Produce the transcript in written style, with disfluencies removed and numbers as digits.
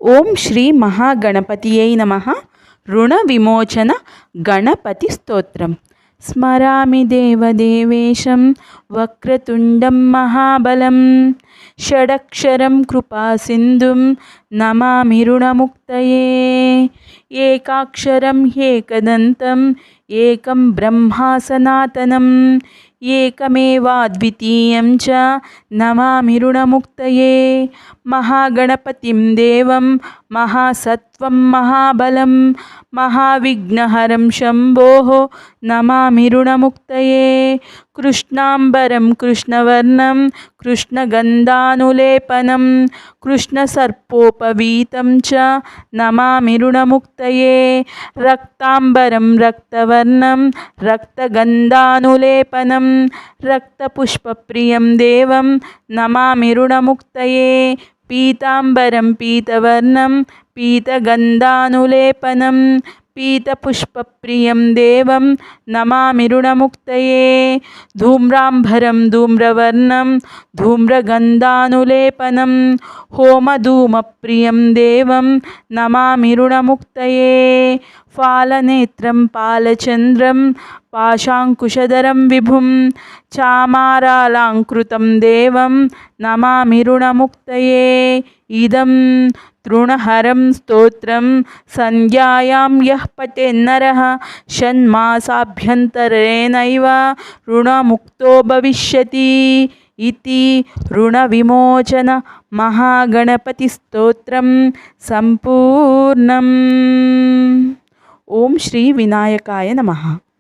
ఓం శ్రీ మహాగణపతియై నమః. రుణ విమోచన గణపతి స్తోత్రం. స్మరామి దేవదేవేశం వక్రతుండం మహాబలం షడక్షరం కృపాసింధుం నమామి రుణముక్తయే. ఏకాక్షరం ఏకదంతం ఏకం బ్రహ్మా సనాతనం ఏకమేవాద్వితీయం చ నమామి రుణముక్తయే. మహాగణపతిం దేవం మహాసత్వం మహాబలం మహావిఘ్నహరం శంభోః నమామి రుణముక్తయే. కృష్ణాంబరం కృష్ణవర్ణం కృష్ణగంధానులేపనం కృష్ణసర్పోపవీతం చ నమామి రుణముక్తయే. రక్తాంబరం రక్తవర్ణం రక్తగంధానులేపనం రక్తపుష్పప్రియం దేవం నమామి రుణముక్తయే. పీతాంబరం పీతవర్ణం పీతగంధానులేపనం పీతపుష్పప్రియం దేవం నమామి రుణముక్తయే. ధూమ్రాంబరం ధూమ్రవర్ణం ధూమ్రగంధానులేపనం హోమధూమప్రియం దేవం నమామి రుణముక్తయే. ఫాలనేత్రం పాలచంద్రం పాశాంకుశధరం విభుం చామారాలాంకృతం దేవం నమామి రుణముక్తయే. ఇదం తృణహరం స్తోత్రం సంధ్యాయాం యః పఠేన్నరః షణ్మాసాభ్యంతరేణైవ రుణముక్తో భవిష్యతి. ఇతి రుణ విమోచన మహాగణపతి స్తోత్రం సంపూర్ణం. ఓం శ్రీ వినాయకాయ నమః.